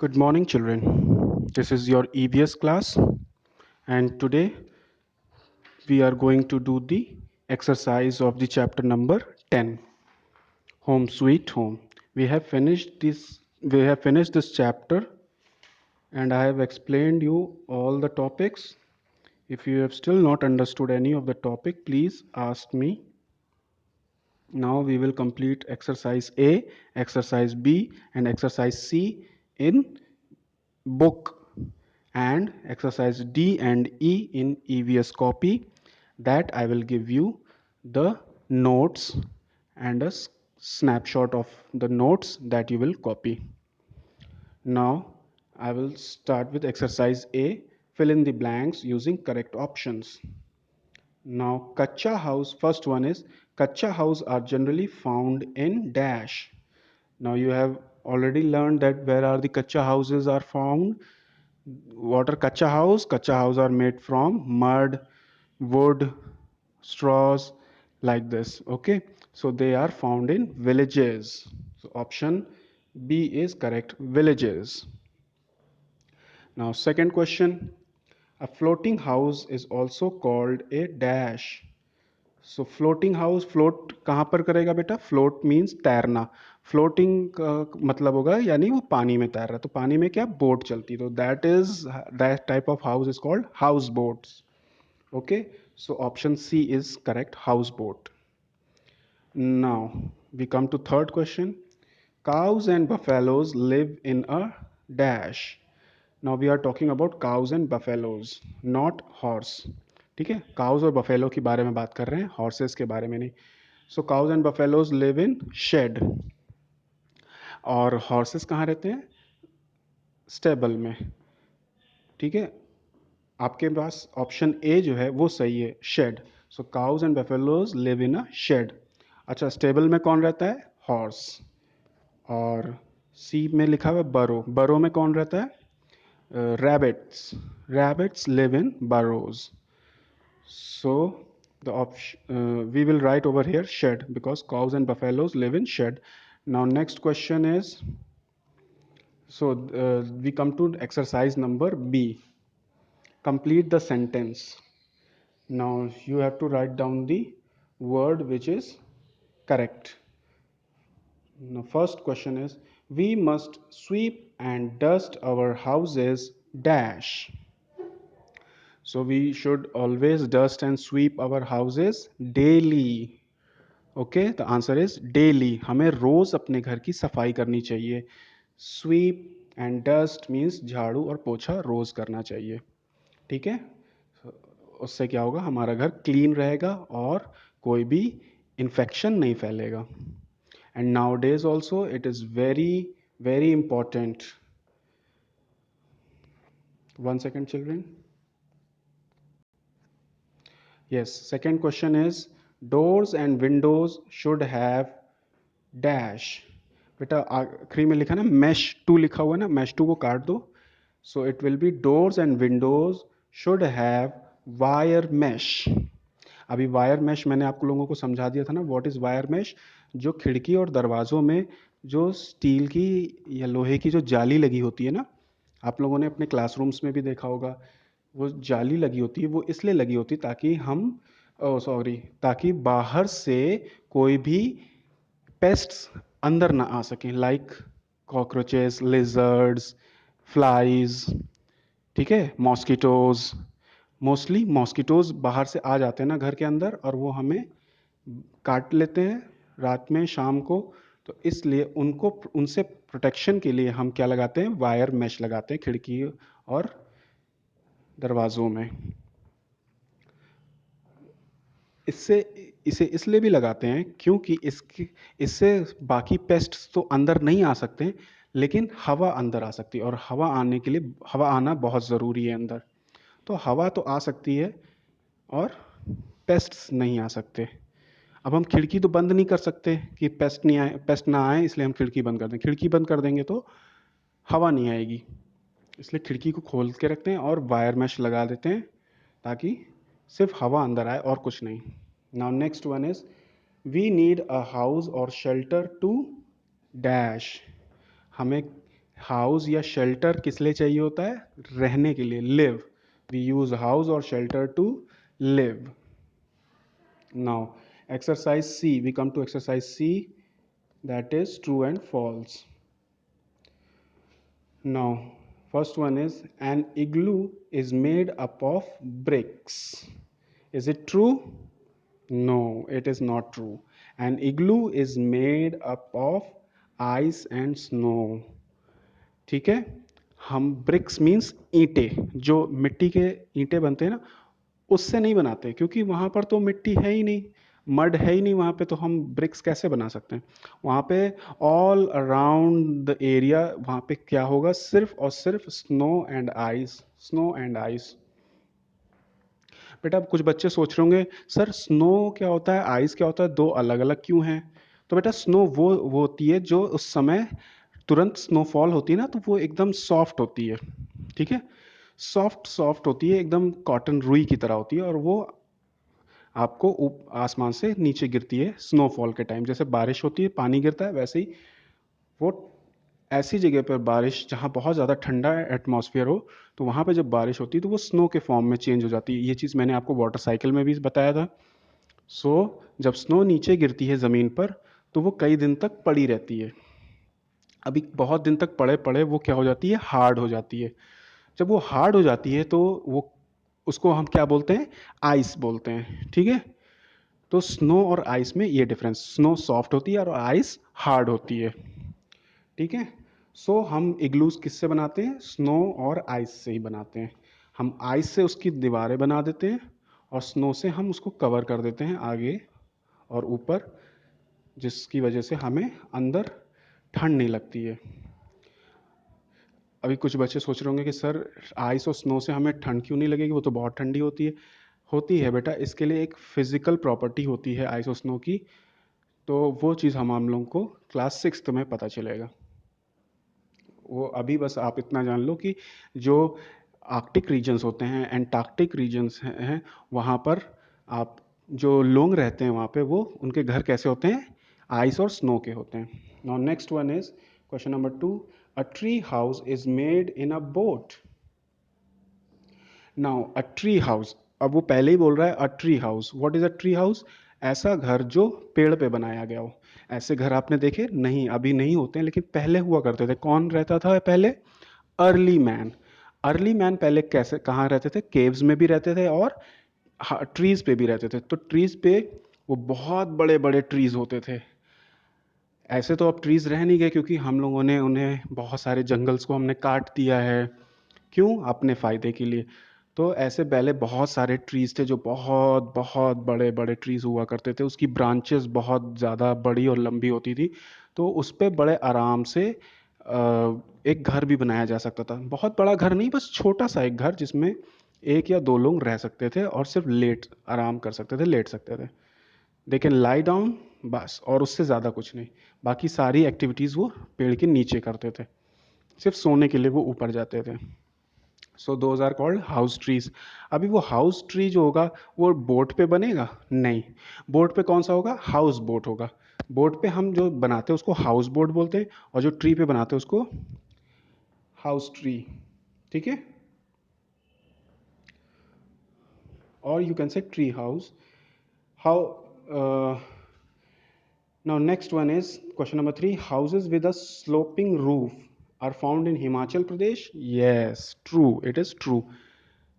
Good morning, children. This is your EVS class, and today we are going to do the exercise of the chapter number 10, Home Sweet Home. We have finished this chapter, and I have explained you all the topics. If you have still not understood any of the topic, please ask me. Now we will complete exercise A, exercise B, and exercise C in book, and exercise D and E in EVS copy. That I will give you the notes and a snapshot of the notes that you will copy. Now I will start with exercise A. Fill in the blanks using correct options. Now kacha house, first one is kacha house are generally found in dash. Now you have already learned that where are the kacha houses are found. What are kacha house? Kacha house are made from mud, wood, straws, like this. Okay, so they are found in villages. So option B is correct, villages. Now second question, a floating house is also called a dash. So floating house, float कहाँ पर करेगा बेटा? Float means तैरना. Floating का मतलब होगा यानी वो पानी में तैर रहा है. तो पानी में क्या बोट चलती है, तो that type of house is called house boats. Okay, so option C is correct, house boat. Now we come to third question. cows and buffaloes live in a dash. Now we are talking about cows and buffaloes, not horse. ठीक है, cause और buffalo के बारे में बात कर रहे हैं, हॉर्सेस के बारे में नहीं. So cows and buffaloes live in shed, और हॉर्सेस कहाँ रहते हैं? स्टेबल में. ठीक है, आपके पास ऑप्शन ए जो है वो सही है, shed. So cows and buffaloes live in a shed. अच्छा, स्टेबल में कौन रहता है? हॉर्स. और सी में लिखा हुआ है बरो. बरो में कौन रहता है? Rabbits. Rabbits live in burrows. So the option we will write over here shed, because cows and buffaloes live in shed. Now next question is, so we come to exercise number B. Complete the sentence. Now you have to write down the word which is correct. Now first question is, we must sweep and dust our houses dash. So we should always dust and sweep our houses daily. Okay, the answer is daily. हमें रोज अपने घर की सफाई करनी चाहिए. SVEEP and dust means झाड़ू और पोछा रोज करना चाहिए. ठीक है, उससे क्या होगा? हमारा घर क्लीन रहेगा और कोई भी इन्फेक्शन नहीं फैलेगा. And now days also it is very very important. One second children. Yes, second question is, doors and windows should have dash. बेटा आखिरी में लिखा ना mesh 2 लिखा हुआ है ना, mesh 2 को काट दो. So it will be doors and windows should have wire mesh. अभी वायर मैश मैंने आप लोगों को समझा दिया था ना, व्हाट इज वायर मैश. जो खिड़की और दरवाजों में जो स्टील की या लोहे की जो जाली लगी होती है ना, आप लोगों ने अपने क्लासरूम्स में भी देखा होगा. वो जाली लगी होती है, वो इसलिए लगी होती है ताकि ताकि बाहर से कोई भी पेस्ट्स अंदर ना आ सकें, लाइक कॉकरोचेस, लिजर्ड्स, फ्लाइज. ठीक है, मॉस्किटोज. मोस्टली मॉस्किटोज बाहर से आ जाते हैं ना घर के अंदर, और वो हमें काट लेते हैं रात में, शाम को. तो इसलिए उनको, उनसे प्रोटेक्शन के लिए हम क्या लगाते हैं? वायर मैश लगाते हैं खिड़की और दरवाज़ों में. इससे इसे इसलिए भी लगाते हैं क्योंकि इससे बाकी पेस्ट्स तो अंदर नहीं आ सकते, लेकिन हवा अंदर आ सकती है, और हवा आने के लिए, हवा आना बहुत ज़रूरी है अंदर. तो हवा तो आ सकती है और पेस्ट्स नहीं आ सकते. अब हम खिड़की तो बंद नहीं कर सकते कि पेस्ट ना आए, इसलिए हम खिड़की बंद कर दें. खिड़की बंद कर देंगे तो हवा नहीं आएगी, इसलिए खिड़की को खोल के रखते हैं और वायर मैश लगा देते हैं ताकि सिर्फ हवा अंदर आए और कुछ नहीं. Now next one is, we need a house और शेल्टर टू डैश. हमें हाउस या शेल्टर किस लिए चाहिए होता है? रहने के लिए, लिव। वी यूज हाउस और shelter to live. Now exercise C, we come to exercise C, that is true and false. Now first one is, an igloo is made up of bricks. Is it true? No, it is not true. An igloo is made up of ice and snow. ठीक है, हम BRICS means ईंटे, जो मिट्टी के ईंटे बनते हैं ना, उससे नहीं बनाते, क्योंकि वहां पर तो मिट्टी है ही नहीं, मड है ही नहीं वहां पे, तो हम ब्रिक्स कैसे बना सकते हैं? वहां पे ऑल अराउंड द एरिया वहां पे क्या होगा? सिर्फ और सिर्फ snow and ice, snow and ice. बेटा अब कुछ बच्चे सोच रहे होंगे सर स्नो क्या होता है, आइस क्या होता है, दो अलग अलग क्यों हैं? तो बेटा स्नो वो होती है जो उस समय तुरंत स्नोफॉल होती है ना, तो वो एकदम सॉफ्ट होती है। ठीक है, सॉफ्ट सॉफ्ट होती है, एकदम कॉटन रुई की तरह होती है, और वो आपको आसमान से नीचे गिरती है स्नोफॉल के टाइम। जैसे बारिश होती है, पानी गिरता है, वैसे ही वो ऐसी जगह पर बारिश जहाँ बहुत ज़्यादा ठंडा एटमॉस्फेयर हो, तो वहाँ पे जब बारिश होती है तो वो स्नो के फॉर्म में चेंज हो जाती है। ये चीज़ मैंने आपको वाटर साइकिल में भी बताया था। सो जब स्नो नीचे गिरती है ज़मीन पर, तो वो कई दिन तक पड़ी रहती है। अभी बहुत दिन तक पड़े पड़े वो क्या हो जाती है? हार्ड हो जाती है। जब वो हार्ड हो जाती है तो वो, उसको हम क्या बोलते हैं? आइस बोलते हैं। ठीक है, तो स्नो और आइस में ये डिफरेंस, स्नो सॉफ्ट होती है और आइस हार्ड होती है। ठीक है, सो हम इग्लूज किससे बनाते हैं? स्नो और आइस से ही बनाते हैं। हम आइस से उसकी दीवारें बना देते हैं, और स्नो से हम उसको कवर कर देते हैं आगे और ऊपर, जिसकी वजह से हमें अंदर ठंड नहीं लगती है। अभी कुछ बच्चे सोच रहे होंगे कि सर आइस और स्नो से हमें ठंड क्यों नहीं लगेगी, वो तो बहुत ठंडी होती है। होती है बेटा, इसके लिए एक फिजिकल प्रॉपर्टी होती है आइस और स्नो की, तो वो चीज़ हम लोगों को क्लास 6th में पता चलेगा। वो अभी बस आप इतना जान लो कि जो आर्कटिक रीजन्स होते हैं, एंटार्क्टिक रीजन्स हैं, वहाँ पर आप, जो लोग रहते हैं वहाँ पे, वो उनके घर कैसे होते हैं? आइस और स्नो के होते हैं। Now next one is question number 2, a tree house is made in a boat. Now a tree house, अब वो पहले ही बोल रहा है a tree house. What is a tree house? ऐसा घर जो पेड़ पे बनाया गया हो। ऐसे घर आपने देखे नहीं, अभी नहीं होते हैं, लेकिन पहले हुआ करते थे। कौन रहता था पहले? Early man. अर्ली मैन पहले कैसे, कहाँ रहते थे? केव्स में भी रहते थे और ट्रीज पे भी रहते थे। तो ट्रीज पे वो बहुत बड़े बड़े ट्रीज होते थे। ऐसे तो अब ट्रीज रह नहीं गए, क्योंकि हम लोगों ने उन्हें, बहुत सारे जंगल्स को हमने काट दिया है। क्यों? अपने फायदे के लिए। तो ऐसे पहले बहुत सारे ट्रीज थे जो बहुत बहुत बड़े बड़े ट्रीज हुआ करते थे, उसकी ब्रांचेस बहुत ज़्यादा बड़ी और लंबी होती थी, तो उस पे बड़े आराम से एक घर भी बनाया जा सकता था। बहुत बड़ा घर नहीं, बस छोटा सा एक घर, जिसमें एक या दो लोग रह सकते थे और सिर्फ लेट आराम कर सकते थे, लेट सकते थे। दे कैन लाई डाउन, बस, और उससे ज़्यादा कुछ नहीं। बाकी सारी एक्टिविटीज़ वो पेड़ के नीचे करते थे, सिर्फ सोने के लिए वो ऊपर जाते थे। So those are called house trees. अभी वो हाउस ट्री जो होगा वो बोट पे बनेगा? नहीं। बोट पे कौन सा होगा? हाउस बोट होगा। बोट पे हम जो बनाते हैं उसको हाउस बोट बोलते हैं, और जो ट्री पे बनाते हैं उसको हाउस ट्री। ठीक है, और you can say tree house. How, now next one is question number 3, houses with a sloping roof are found in Himachal Pradesh? Yes, true, it is true.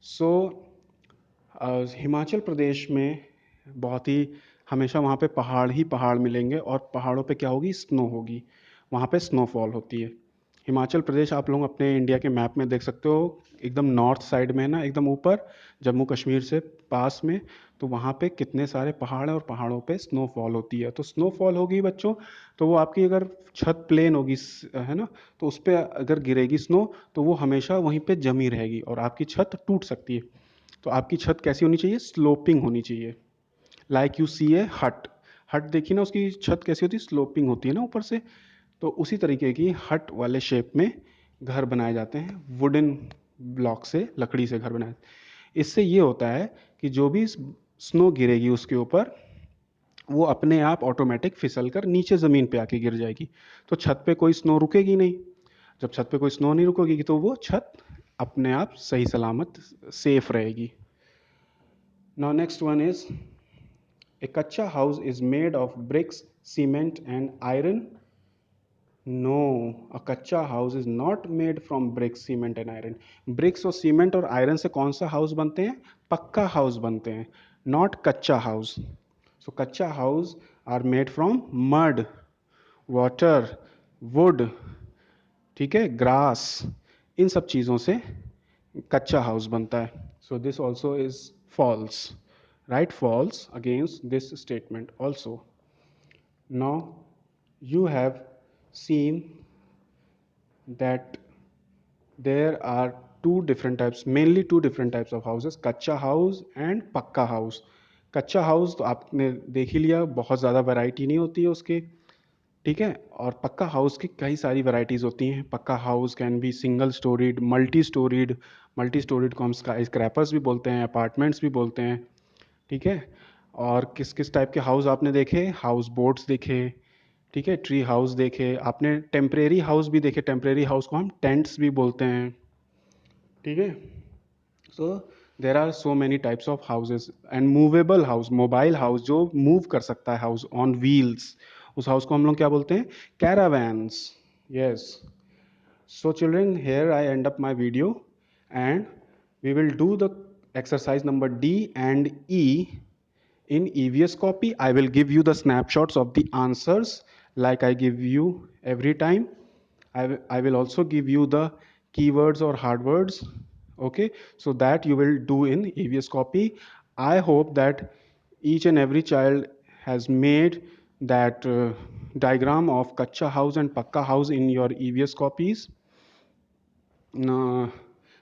So Himachal Pradesh में बहुत ही, हमेशा वहाँ पे पहाड़ ही पहाड़ मिलेंगे, और पहाड़ों पे क्या होगी? स्नो होगी। वहाँ पे स्नोफॉल होती है। हिमाचल प्रदेश आप लोग अपने इंडिया के मैप में देख सकते हो, एकदम नॉर्थ साइड में है ना, एकदम ऊपर, जम्मू कश्मीर से पास में। तो वहाँ पे कितने सारे पहाड़ हैं, और पहाड़ों पे स्नोफॉल होती है। तो स्नोफॉल होगी बच्चों, तो वो आपकी अगर छत प्लेन होगी, है ना, तो उस पर अगर गिरेगी स्नो, तो वो हमेशा वहीं पे जमी रहेगी और आपकी छत टूट सकती है। तो आपकी छत कैसी होनी चाहिए? स्लोपिंग होनी चाहिए। लाइक यू सी ए हट, हट देखिए ना, उसकी छत कैसी होती है? स्लोपिंग होती है ना ऊपर से। तो उसी तरीके की हट वाले शेप में घर बनाए जाते हैं, वुडन ब्लॉक से, लकड़ी से घर बनाए। इससे ये होता है कि जो भी स्नो गिरेगी उसके ऊपर, वो अपने आप ऑटोमेटिक फिसल कर नीचे ज़मीन पे आके गिर जाएगी, तो छत पे कोई स्नो रुकेगी नहीं। जब छत पे कोई स्नो नहीं रुकेगी तो वो छत अपने आप सही सलामत सेफ रहेगी. Now next one is, a kacha house is made of bricks, cement and iron. No, a kacha house is not made from bricks, cement and iron. Bricks और cement और iron से कौन सा house बनते हैं? पक्का house बनते हैं, not कच्चा house. So kacha house are made from mud, water, wood, ठीक है, ग्रास, इन सब चीज़ों से कच्चा हाउस बनता है. So this also is false. Right, false against this statement also. Now you have seen that there are two different types, mainly two different types of houses, कच्चा house and पक्का house. कच्चा house तो आपने देख ही लिया, बहुत ज़्यादा variety नहीं होती है उसके, ठीक है. और पक्का हाउस की कई सारी वैरायटीज़ होती हैं. पक्का house can be single storeyed, multi storeyed. Multi storeyed को हम स्काई स्क्रैपर्स भी बोलते हैं, अपार्टमेंट्स भी बोलते हैं, ठीक है. और किस किस टाइप के हाउस आपने देखे? हाउस बोट्स देखे, ठीक है, ट्री हाउस देखे आपने, टेम्परेरी हाउस भी देखे. टेम्परेरी हाउस को हम टेंट्स भी बोलते हैं, ठीक है. So there are so many types of houses. And movable house, mobile house जो मूव कर सकता है, हाउस ऑन व्हील्स, उस हाउस को हम लोग क्या बोलते हैं? Caravans. Yes. So children, here I end up my video, and we will do the exercise number D and E in EVS copy. I will give you the snapshots of the answers like I give you every time. I will also give you the keywords or hard words, okay, so that you will do in EVS copy. I hope that each and every child has made that diagram of kacha house and pakka house in your EVS copies. Now,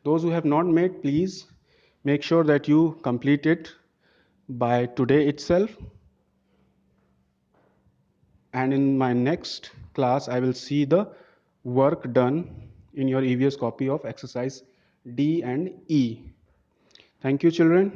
those who have not made, please make sure that you complete it by today itself. And in my next class, I will see the work done in your EVS copy of exercise D and E. Thank you, children.